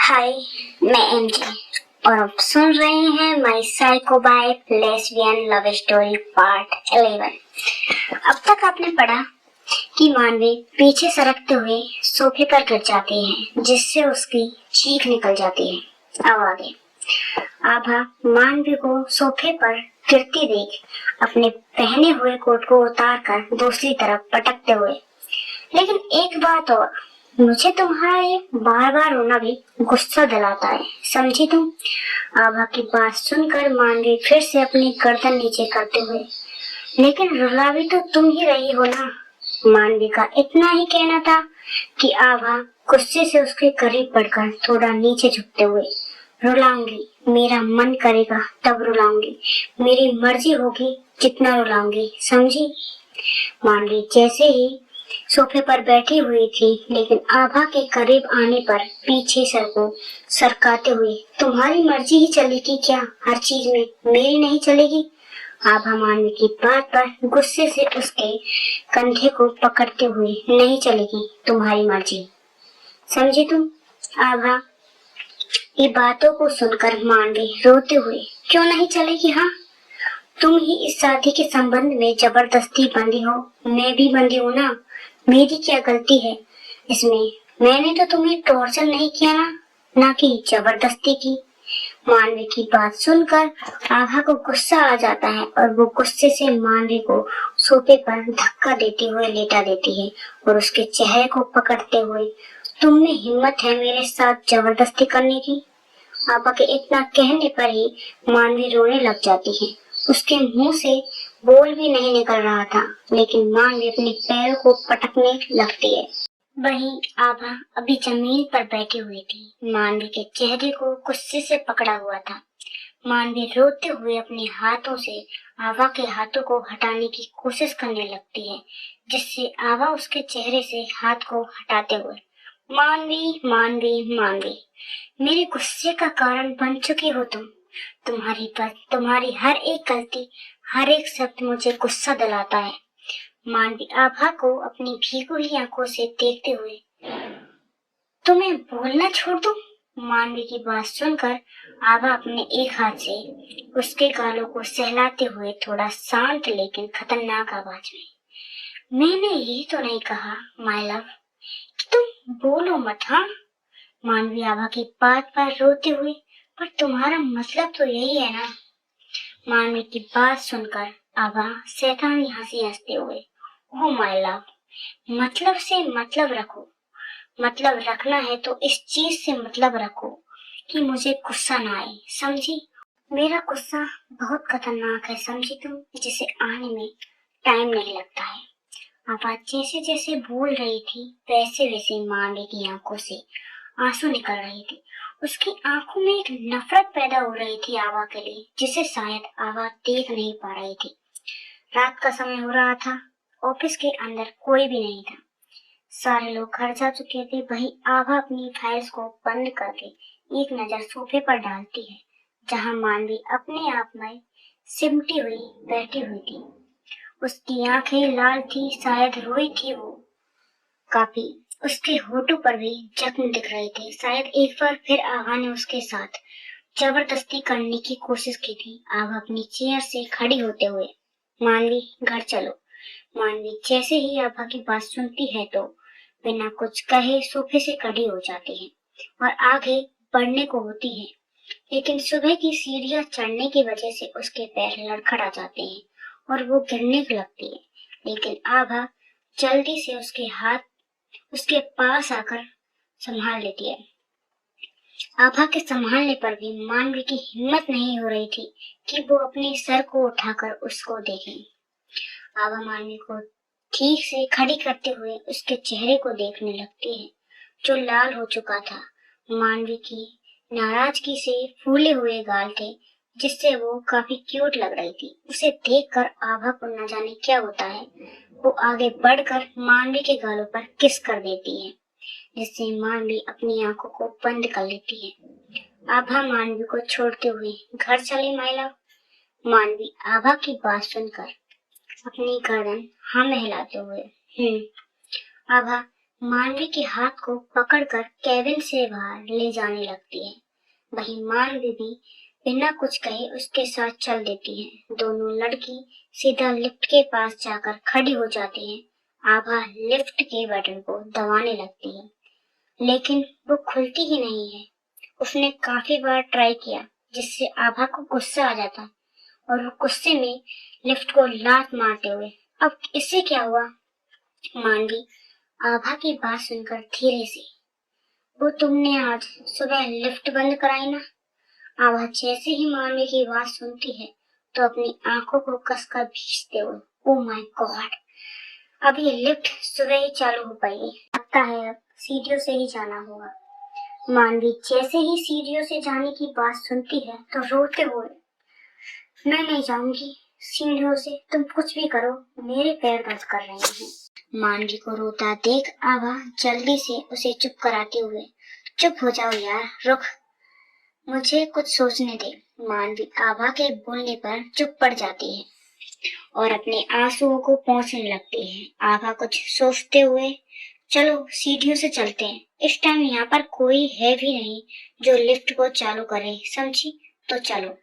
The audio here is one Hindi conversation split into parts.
हाय, मैं एमजे और आप सुन रहे हैं माई साइकोबाइट लेस्बियन लव स्टोरी पार्ट 11। अब तक आपने पढ़ा कि मानवी पीछे सरकते हुए सोफे पर गिर जाती है, जिससे उसकी चीख निकल जाती है। अब आगे आभा मानवी को सोफे पर गिरती देख अपने पहने हुए कोट को उतारकर दूसरी तरफ पटकते हुए, लेकिन एक बात और, मुझे तुम्हारा ये बार बार रोना भी गुस्सा दिलाता है, समझी तुम? आभा की बात सुनकर मानवी फिर से अपनी गर्दन नीचे करते हुए, लेकिन रुला भी तो तुम ही रही हो ना। मानवी का इतना ही कहना था कि आभा गुस्से से उसके करीब बढ़कर थोड़ा नीचे झुकते हुए, रुलाऊंगी, मेरा मन करेगा तब रुलाऊंगी, मेरी मर्जी होगी जितना रुलाऊंगी, समझी? मानवी जैसे ही सोफे पर बैठी हुई थी, लेकिन आभा के करीब आने पर पीछे सर को सरकाते हुए, तुम्हारी मर्जी ही चलेगी क्या हर चीज में, मेरी नहीं चलेगी? आभा मानवी की बात पर गुस्से से उसके कंधे को पकड़ते हुए, नहीं चलेगी तुम्हारी मर्जी, समझी तुम? आभा ये बातों को सुनकर मानवी रोते हुए, क्यों नहीं चलेगी? हाँ, तुम ही इस शादी के संबंध में जबरदस्ती बंधी हो, मैं भी बंधी हूँ ना, मेरी क्या गलती है इसमें? मैंने तो तुम्हें टॉर्चर नहीं किया ना कि जबरदस्ती की। मानवी की बात सुनकर आभा को गुस्सा आ जाता है और वो गुस्से से मानवी को सोफे पर धक्का देते हुए लेटा देती है और उसके चेहरे को पकड़ते हुए, तुम में हिम्मत है मेरे साथ जबरदस्ती करने की? आभा के इतना कहने पर ही मानवी रोने लग जाती है। उसके मुंह से बोल भी नहीं निकल रहा था, लेकिन मानवी अपने पैरों को पटकने लगती है। वहीं आभा अभी जमीन पर बैठी हुई थी, मानवी के चेहरे को गुस्से से पकड़ा हुआ था। मानवी रोते हुए अपने हाथों से आभा के हाथों को हटाने की कोशिश करने लगती है, जिससे आभा उसके चेहरे से हाथ को हटाते हुए, मानवी मानवी मानवी, मेरे गुस्से का कारण बन चुकी हो तुम। तुम्हारी हर एक गलती, हर एक शब्द मुझे गुस्सा दिलाता है। मानवी आभा को अपनी भीगी हुई आंखों से देखते हुए, तुम्हें बोलना छोड़ दूं? मानवी की बात सुनकर आभा अपने एक हाथ से उसके गालों को सहलाते हुए थोड़ा शांत लेकिन खतरनाक आवाज में, मैंने ये तो नहीं कहा माय लव कि तुम बोलो मत। हाँ, मानवी आभा की बात पर रोते हुए, पर तुम्हारा मतलब तो यही है ना? मानवी की बात सुनकर आभा शैतानी हंसी हंसते हुए, ओह माय लव, मतलब से मतलब रखो, मतलब रखना है तो इस चीज से मतलब रखो कि मुझे गुस्सा ना आए, समझी? मेरा गुस्सा बहुत खतरनाक है, समझी तुम, जिसे आने में टाइम नहीं लगता है। आभा जैसे जैसे बोल रही थी वैसे वैसे मानवी की आंखों से आंसू निकल रहे थे। उसकी आंखों में एक नफरत पैदा हो रही थी आभा के लिए, जिसे शायद आभा देख नहीं पा रही थी। रात का समय हो रहा था, ऑफिस के अंदर कोई भी नहीं था, सारे लोग घर जा चुके थे। वहीं आभा अपनी फाइल्स को बंद करके एक नजर सोफे पर डालती है, जहां मानवी अपने आप में सिमटी हुई बैठी हुई थी। उसकी आंखें लाल थी, शायद रोई थी वो काफी। उसके होठों पर भी जख्म दिख रहे थे। शायद एक बार फिर आभा ने उसके साथ जबरदस्ती करने की कोशिश की थी। आभा अपनी चेयर से खड़ी होते हुए, मानवी घर चलो। मानवी जैसे ही आभा की बात सुनती है तो बिना कुछ कहे सोफे से खड़ी हो जाती है और आगे बढ़ने को होती है, लेकिन सुबह की सीढ़ियां चढ़ने की वजह से उसके पैर लड़खड़ा जाते हैं और वो गिरने लगती है। लेकिन आभा जल्दी से उसके पास आकर संभाल लेती है। आभा के संभालने पर भी मानवी की हिम्मत नहीं हो रही थी कि वो अपने सर को उठाकर उसको देखे। आभा मानवी को ठीक से खड़ी करते हुए उसके चेहरे को देखने लगती है, जो लाल हो चुका था। मानवी की नाराजगी से फूले हुए गाल थे, जिससे वो काफी क्यूट लग रही थी। उसे देखकर आभा को न जाने क्या होता है। वो आगे बढ़कर मानवी के गालों पर किस कर देती है, जिससे मानवी अपनी आंखों को बंद कर लेती है। आभा मानवी को छोड़ते हुए घर चली माय लव। मानवी आभा की बात सुनकर अपनी गर्दन हाँ हिलाते हुए, आभा मानवी के हाथ को पकड़कर केबिन से बाहर ले जाने लगती है। वहीं मानवी भी बिना कुछ कहे उसके साथ चल देती है। दोनों लड़की सीधा लिफ्ट के पास जाकर खड़ी हो जाती है। आभा लिफ्ट के बटन को दबाने लगती है, लेकिन वो खुलती ही नहीं है। उसने काफी बार ट्राई किया, जिससे आभा को गुस्सा आ जाता और वो गुस्से में लिफ्ट को लात मारते हुए, अब इससे क्या हुआ? मानवी आभा की बात सुनकर धीरे से, वो तुमने आज सुबह लिफ्ट बंद कराई ना? आभा जैसे ही मानवी की बात सुनती है तो अपनी आंखों को कसकर भींचते हुए, ओ माय गॉड, अब ये लिफ्ट सुबह ही चालू हो पाएगी। लगता है अब सीढ़ियों से ही जाना होगा। मानवी जैसे ही सीढ़ियों से जाने की बात सुनती है तो रोते हुए, मैं नहीं जाऊंगी सीढ़ियों से, तुम कुछ भी करो, मेरे पैर दर्द कर रहे हैं। मानवी को रोता देख आभा जल्दी से उसे चुप कराते हुए, चुप हो जाओ यार, रुक, मुझे कुछ सोचने दे। मानवी आभा के बोलने पर चुप पड़ जाती है और अपने आंसुओं को पोंछने लगती है। आभा कुछ सोचते हुए, चलो सीढ़ियों से चलते हैं, इस टाइम यहाँ पर कोई है भी नहीं जो लिफ्ट को चालू करे, समझी? तो चलो।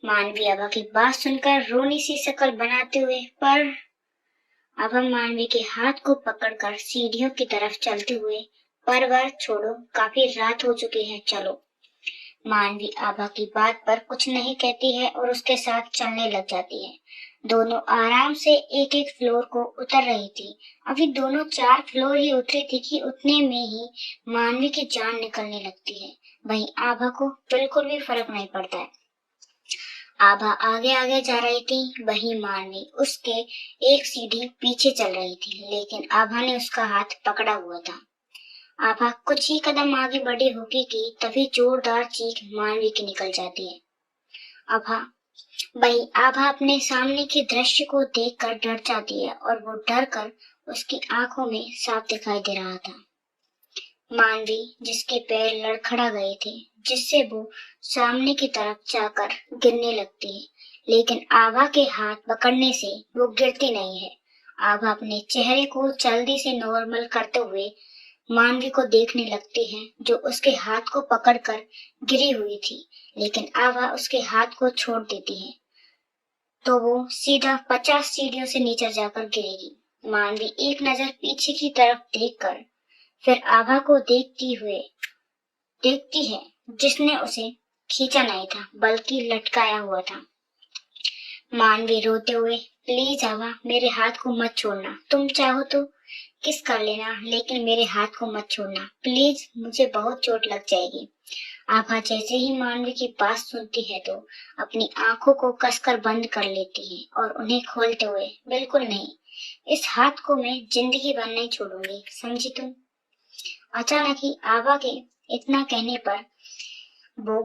मानवी आभा की बात सुनकर रोनी सी शक्ल बनाते हुए, पर आभा मानवी के हाथ को पकड़कर सीढ़ियों की तरफ चलते हुए, पर वह छोड़ो, काफी रात हो चुकी है, चलो। मानवी आभा की बात पर कुछ नहीं कहती है और उसके साथ चलने लग जाती है। दोनों आराम से एक एक फ्लोर को उतर रही थी। अभी दोनों 4 फ्लोर ही उतरी थी कि उतने में ही मानवी की जान निकलने लगती है। वहीं आभा को बिल्कुल भी फर्क नहीं पड़ता है। आभा आगे आगे जा रही थी, वहीं मानवी उसके एक सीढ़ी पीछे चल रही थी, लेकिन आभा ने उसका हाथ पकड़ा हुआ था। आभा कुछ ही कदम आगे बढ़ी होगी कि तभी जोरदार चीख मानवी की निकल जाती है। आभा अपने सामने के दृश्य को देखकर डर जाती है और वो डर कर उसकी आंखों में साफ दिखाई दे रहा था। मानवी जिसके पैर लड़खड़ा गए थे, जिससे वो सामने की तरफ जाकर गिरने लगती है, लेकिन आभा के हाथ पकड़ने से वो गिरती नहीं है। आभा अपने चेहरे को जल्दी से नॉर्मल करते हुए मानवी को देखने लगती है, जो उसके हाथ को पकड़कर गिरी हुई थी, लेकिन आभा उसके हाथ को छोड़ देती है तो वो सीधा 50 सीढ़ियों से नीचे जाकर गिरेगी। मानवी एक नजर पीछे की तरफ देखकर फिर आभा को देखती है, जिसने उसे खींचा नहीं था बल्कि लटकाया हुआ था। मानवी रोते हुए, प्लीज आभा, मेरे हाथ को मत छोड़ना, तुम चाहो तो किस कर लेना, लेकिन मेरे हाथ को मत छोड़ना प्लीज, मुझे बहुत चोट लग जाएगी। आभा जैसे ही मानवी की बात सुनती है तो अपनी आंखों को कसकर बंद कर लेती है और उन्हें खोलते हुए, बिल्कुल नहीं, इस हाथ को मैं जिंदगी भर नहीं छोड़ूंगी, समझी तुम? अचानक ही आभा के इतना कहने पर वो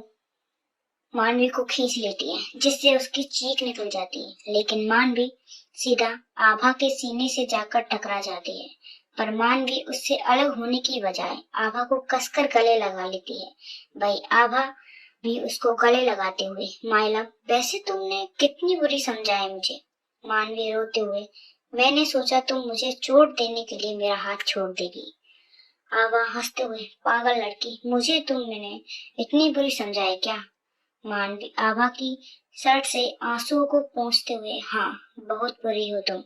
मानवी को खींच लेती है, जिससे उसकी चीख निकल जाती है, लेकिन मानवी सीधा आभा के सीने से जाकर टकरा जाती है। पर मानवी उससे अलग होने की बजाय आभा को कसकर गले लगा लेती है। भाई आभा भी उसको गले लगाते हुए, माय लव, वैसे तुमने कितनी बुरी समझा है मुझे। मानवी रोते हुए, मैंने सोचा तुम मुझे चोट देने के लिए मेरा हाथ छोड़ देगी। आभा हंसते हुए, पागल लड़की, मुझे तुमने इतनी बुरी समझा है क्या? मानवी आभा की शर्ट से आंसुओं को पोंछते हुए, हाँ, बहुत बुरी हो तुम।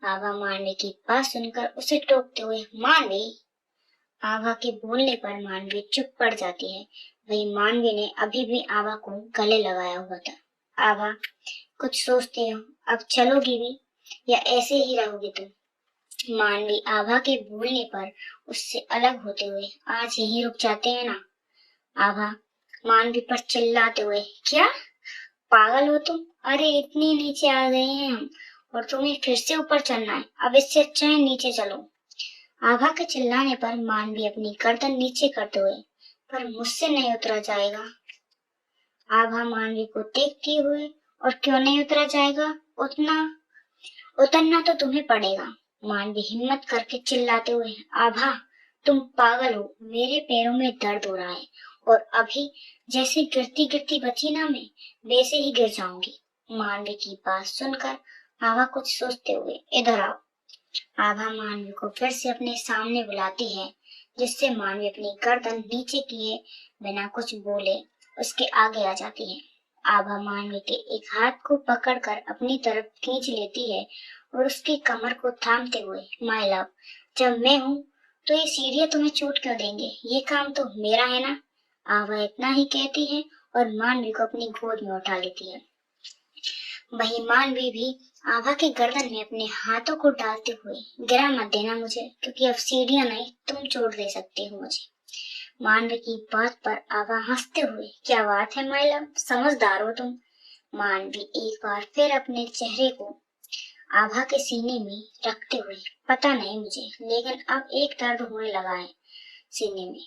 आभा मानवी की बात सुनकर उसे टोकते हुए, मानवी। आभा के बोलने पर मानवी चुप पड़ जाती है। वही मानवी ने अभी भी आभा को गले लगाया हुआ था। आभा, कुछ सोचती हो, अब चलोगी भी या ऐसे ही रहोगी तुम? मानवी आभा के बोलने पर उससे अलग होते हुए, आज यहीं रुक जाते हैं ना? आभा मानवी पर चिल्लाते हुए, क्या पागल हो तुम? अरे इतनी नीचे आ गए हैं हम और तुम्हें फिर से ऊपर चलना है, अब इससे अच्छा है नीचे चलो। आभा के चिल्लाने पर मानवी अपनी गर्दन नीचे करते हुए, पर मुझसे नहीं उतरा जाएगा। आभा मानवी को देखते हुए, और क्यों नहीं उतरा जाएगा, उतरना तो तुम्हें पड़ेगा। मानवी हिम्मत करके चिल्लाते हुए, आभा तुम पागल हो, मेरे पैरों में दर्द हो रहा है और अभी जैसे गिरती गिरती बची ना मैं, वैसे ही गिर जाऊंगी। मानवी की बात सुनकर आभा कुछ सोचते हुए, इधर आओ। आभा मानवी को फिर से अपने सामने बुलाती है, जिससे मानवी अपनी गर्दन नीचे किए बिना कुछ बोले उसके आगे आ जाती है। आभा मानवी के एक हाथ को पकड़कर अपनी तरफ खींच लेती है और उसकी कमर को थामते हुए, माय लव, जब मैं हूँ तो ये सीढ़ियां तुम्हें चोट क्यों देंगे? ये काम तो मेरा है ना। आभा इतना ही कहती है और मानवी को अपनी गोद में उठा लेती है। वही मानवी भी आभा की गर्दन में अपने हाथों को डालते हुए, गिरा मत देना मुझे, क्योंकि अब सीढ़ियां नहीं तुम चोट दे सकती हो मुझे। मानवी की बात पर आभा हंसते हुए, क्या बात है माय लव, समझदार हो तुम। मानवी एक बार फिर अपने चेहरे को आभा के सीने में रखते हुए, पता नहीं मुझे, लेकिन अब एक दर्द होने लगा है सीने में,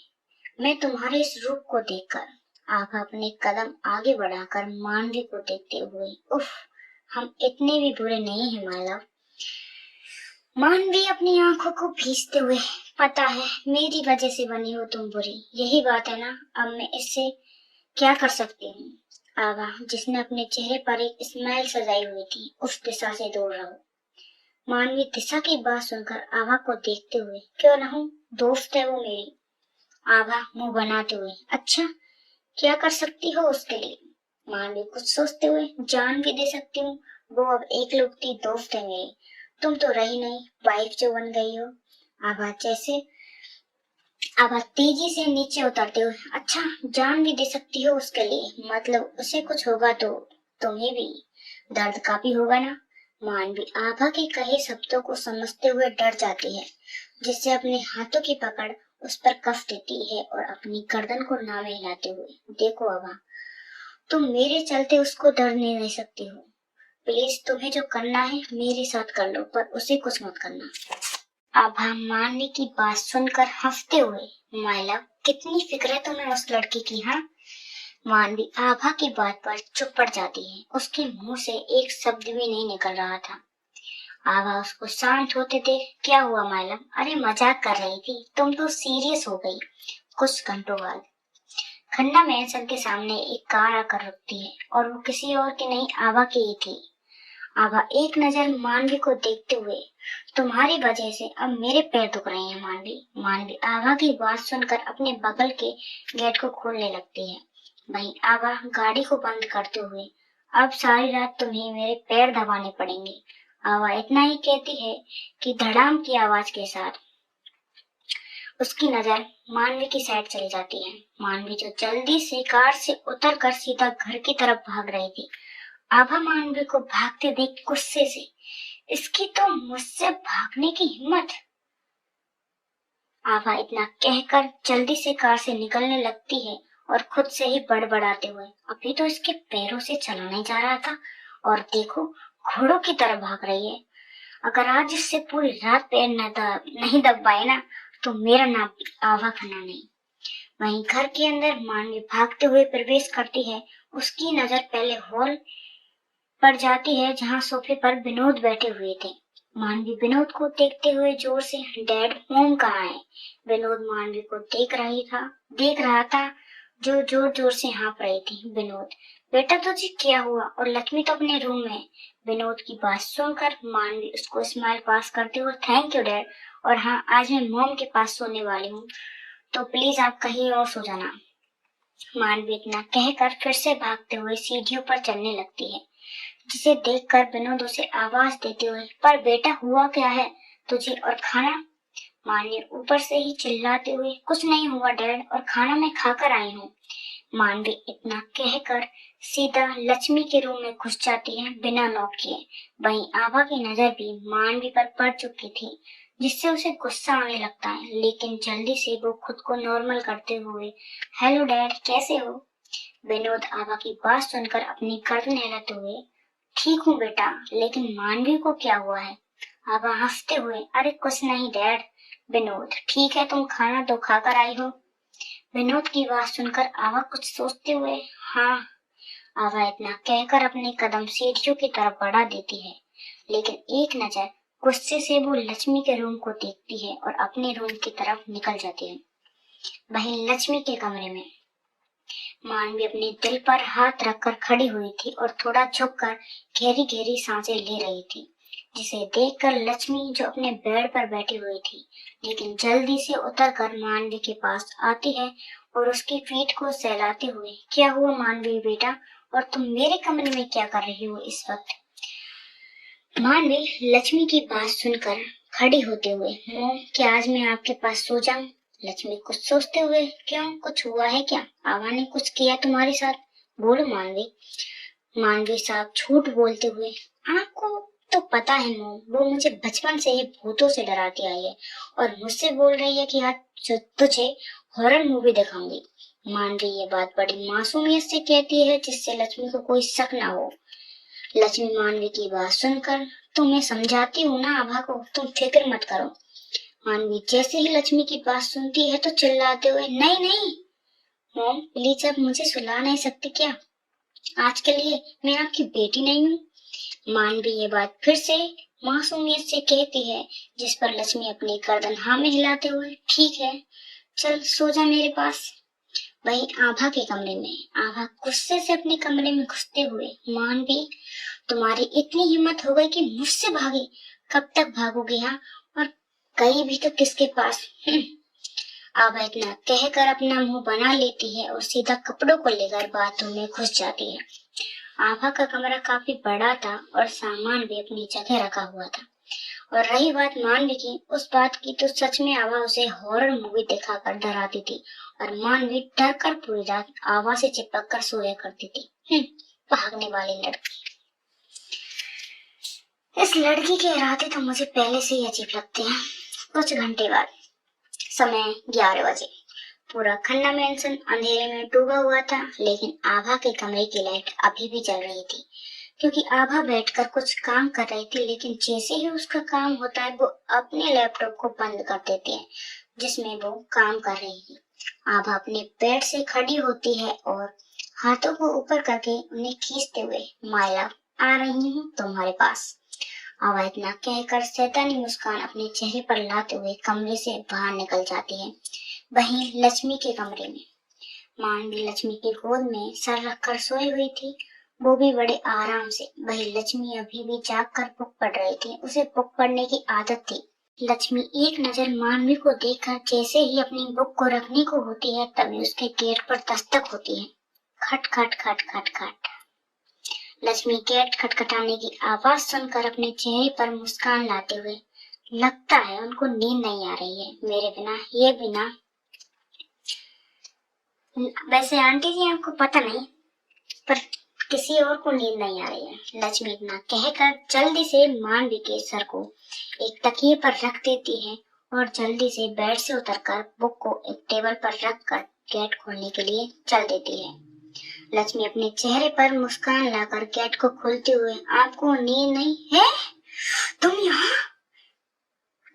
मैं तुम्हारे इस रूप को देखकर। आभा अपने कदम आगे बढ़ाकर मानवी को देखते हुए, उफ, हम इतने भी बुरे नहीं हैं माय लव। मानवी अपनी आंखों को भींचते हुए, पता है मेरी वजह से बनी हो तुम बुरी, यही बात है ना, अब मैं इससे क्या कर सकती हूँ। आभा, जिसने अपने चेहरे पर एक स्माइल सजाई हुई थी, उस दिशा से दूर रहो। मानवी दिशा की बात सुनकर आभा को देखते हुए, क्यों न हूँ, दोस्त है वो मेरी। आभा मुंह बनाते हुए, अच्छा, क्या कर सकती हो उसके लिए? मानवी कुछ सोचते हुए, जान भी दे सकती हूँ, वो अब एकलौती दोस्त है मेरी, तुम तो रही नहीं, वाइफ जो बन गई हो। आभा जैसे आभा तेजी से नीचे उतरते हुए, अच्छा, जान भी दे सकती हो उसके लिए, मतलब उसे कुछ होगा तो तुम्हें भी दर्द काफी होगा ना। मानवी आभा के कहे शब्दों को समझते हुए डर जाती है, जिससे अपने हाथों की पकड़ उस पर कस देती है और अपनी गर्दन को नामे हिलाते हुए, देखो आभा, तुम मेरे चलते उसको डरने नहीं सकती हो, प्लीज तुम्हें जो करना है मेरे साथ कर लो, पर उसे कुछ मत करना। आभा मानवी की बात सुनकर हंसते हुए, माय लव, कितनी फिक्र है तुम्हें उस लड़की की, हाँ। मानवी आभा की बात पर चुप पड़ जाती है, उसके मुंह से एक शब्द भी नहीं निकल रहा था। आभा उसको शांत होते देख, क्या हुआ माय लव, अरे मजाक कर रही थी, तुम तो सीरियस हो गई। कुछ घंटों बाद खन्ना मैंसन के सामने एक कार आकर रुकती है और वो किसी और की नहीं, आभा की ही थी। आभा एक नजर मानवी को देखते हुए, तुम्हारी वजह से अब मेरे पैर दुख रहे हैं मानवी। मानवी आभा की बात सुनकर अपने बगल के गेट को खोलने लगती है। वहीं आभा गाड़ी को बंद करते हुए, अब सारी रात तुम्हें मेरे पैर दबाने पड़ेंगे। आभा इतना ही कहती है कि धड़ाम की आवाज के साथ उसकी नजर मानवी की साइड चली जाती है। मानवी जो जल्दी से कार से उतरकर सीधा घर की तरफ भाग रही थी। आभा मानवी को भागते देख गुस्से से, इसकी तो मुझसे भागने की हिम्मत। आभा इतना कहकर जल्दी से कार से निकलने लगती है और खुद से ही बड़बड़ाते हुए, अभी तो इसके पैरों से चला नहीं जा रहा था और देखो घोड़ों की तरह भाग रही है। अगर आज इससे पूरी रात पैर नहीं दब पाए ना, तो मेरा नाम आभा खन्ना नहीं। वहीं घर के अंदर मानवी भागते हुए प्रवेश करती है। उसकी नजर पहले हॉल पड़ जाती है, जहाँ सोफे पर विनोद बैठे हुए थे। मानवी विनोद को देखते हुए जोर से, डैड, मोम कहाँ है? विनोद मानवी को देख रहा था जो जोर जोर से हाँफ रही थी। विनोद, बेटा तुझे क्या हुआ? और लक्ष्मी तो अपने रूम में। विनोद की बात सुनकर मानवी उसको स्माइल पास करते हुए, थैंक यू डैड, और हाँ, आज मैं मोम के पास सोने वाली हूँ, तो प्लीज आप कहीं और सो जाना। मानवी इतना कहकर फिर से भागते हुए सीढ़ियों पर चलने लगती है, जिसे देखकर विनोद उसे आवाज देते हुए, पर बेटा हुआ क्या है तुझे, और खाना? मानवी ऊपर से ही चिल्लाते हुए, कुछ नहीं हुआ डैड, और खाना मैं खाकर आई हूँ। मानवी इतना कहकर सीधा लक्ष्मी के रूम में घुस जाती है बिना नॉक किए। वहीं आभा की नजर भी मानवी पर पड़ चुकी थी, जिससे उसे गुस्सा आने लगता है, लेकिन जल्दी से वो खुद को नॉर्मल करते हुए, हेलो डैड, कैसे हो? विनोद आभा की बात सुनकर अपनी गर्दन हिलाते हुए, ठीक हूँ बेटा, लेकिन मानवी को क्या हुआ है? आभा हंसते हुए, अरे कुछ नहीं डैड। विनोद, ठीक है, तुम खाना तो खाकर आई हो। विनोद की बात सुनकर आभा कुछ सोचते हुए, हाँ। आभा इतना कहकर अपने कदम सीढ़ियों की तरफ बढ़ा देती है, लेकिन एक नजर गुस्से से वो लक्ष्मी के रूम को देखती है और अपने रूम की तरफ निकल जाती है। वहीं लक्ष्मी के कमरे में मानवी अपने दिल पर हाथ रखकर खड़ी हुई थी और थोड़ा झुककर गहरी गहरी सांसें ले रही थी, जिसे देखकर लक्ष्मी जो अपने बेड पर बैठी हुई थी लेकिन जल्दी से उतरकर मानवी के पास आती है और उसकी पीठ को सहलाते हुए, क्या हुआ मानवी बेटा, और तुम मेरे कमरे में क्या कर रही हो इस वक्त? मानवी लक्ष्मी की बात सुनकर खड़ी होते हुए, मोम क्या आज मैं आपके पास सो जाऊं? लक्ष्मी कुछ सोचते हुए, क्यों, कुछ हुआ है क्या? आवा ने कुछ किया तुम्हारे साथ? बोलो मानवी। मानवी साहब झूठ बोलते हुए, आपको तो पता है मोम, वो मुझे बचपन से ही भूतों से डराती आई है और मुझसे बोल रही है कि आज तुझे हॉरर मूवी दिखाऊंगी। मानवी ये बात बड़ी मासूमियत से कहती है जिससे लक्ष्मी को कोई शक ना हो। लक्ष्मी मानवी की बात सुनकर, तो मैं समझाती हूँ ना आभा को, तुम फिक्र मत करो। मानवी जैसे ही लक्ष्मी की बात सुनती है तो चिल्लाते हुए, नहीं नहीं मॉम प्लीज आप मुझे सुला नहीं सकती क्या? आज के लिए मैं आपकी बेटी नहीं हूँ। मानवी ये बात फिर से मासूमियत से कहती है जिस पर लक्ष्मी अपनी गर्दन हाँ में हिलाते हुए, ठीक है चल सो जा मेरे पास। वही आभा के कमरे में आभा गुस्से से अपने कमरे में घुसते हुए, मानवी तुम्हारी इतनी हिम्मत हो गई कि मुझसे भागी, कब तक भागोगी? हाँ, और गई भी तो किसके पास? आभा इतना कहकर अपना मुंह बना लेती है और सीधा कपड़ों को लेकर बाथरूम में घुस जाती है। आभा का कमरा काफी बड़ा था और सामान भी अपनी जगह रखा हुआ था। और रही बात मानवी की, उस बात की तो सच में आभा उसे हॉरर मूवी दिखाकर डराती थी और मानवी डर कर पूरी रात आभा से चिपक कर सोया करती थी। भागने वाली लड़की। इस लड़की के इरादे तो मुझे पहले से ही अजीब लगते हैं। कुछ घंटे बाद, समय 11 बजे, पूरा खन्ना मैंसन अंधेरे में डूबा हुआ था, लेकिन आभा के कमरे की लाइट अभी भी जल रही थी क्योंकि आभा बैठकर कुछ काम कर रही थी। लेकिन जैसे ही उसका काम होता है वो अपने लैपटॉप को बंद कर देती है जिसमें वो काम कर रही थी। आभा अपने बेड से खड़ी होती है और हाथों को ऊपर करके उन्हें खींचते हुए, माय लव आ रही हूँ तुम्हारे पास। आभा इतना कहकर शैतानी मुस्कान अपने चेहरे पर लाते हुए कमरे से बाहर निकल जाती है। वहीं लक्ष्मी के कमरे में मानवी लक्ष्मी की गोद में सर रखकर सोई हुई थी, वो भी बड़े आराम से। वही लक्ष्मी अभी भी जाग कर बुक पढ़ रही थी, उसे बुक पढ़ने की आदत थी। लक्ष्मी एक नजर मानवी को देखकर जैसे ही अपनी बुक को रखने को होती है तभी उसके गेट पर दस्तक होती है। खट खट खट खट खट। लक्ष्मी गेट खटखटाने की आवाज सुनकर अपने चेहरे पर मुस्कान लाते हुए, लगता है उनको नींद नहीं आ रही है मेरे बिना, ये बिना। वैसे आंटी जी आपको पता नहीं, पर किसी और को नींद नहीं आ रही है। लक्ष्मी इतना कहकर जल्दी से मानवी के सर को एक तकिए पर रख देती है और जल्दी से बेड से उतरकर बुक को एक टेबल पर रखकर गेट खोलने के लिए चल देती है। लक्ष्मी अपने चेहरे पर मुस्कान लाकर गेट को खोलते हुए, आपको नींद नहीं है? तुम यहाँ?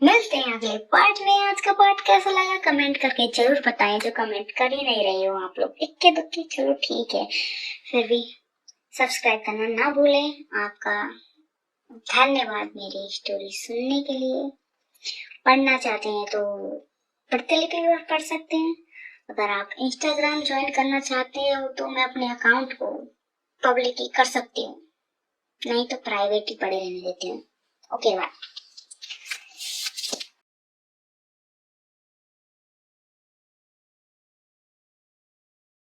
मिलते हैं अगले पार्ट में। आज का पार्ट कैसा लगा कमेंट करके जरूर बताएं, जो कमेंट कर ही नहीं रही हो आप लोग, इक्के दुक्के, चलो ठीक है, फिर भी सब्सक्राइब करना ना भूलें। आपका धन्यवाद मेरी स्टोरी सुनने के लिए। पढ़ना चाहते हैं तो प्रतिलिपि पर पढ़ सकते हैं। अगर आप इंस्टाग्राम ज्वाइन करना चाहते हो तो मैं अपने अकाउंट को पब्लिक ही कर सकती हूँ, नहीं तो प्राइवेट ही पड़े रहने देती हूँ। Okay bye.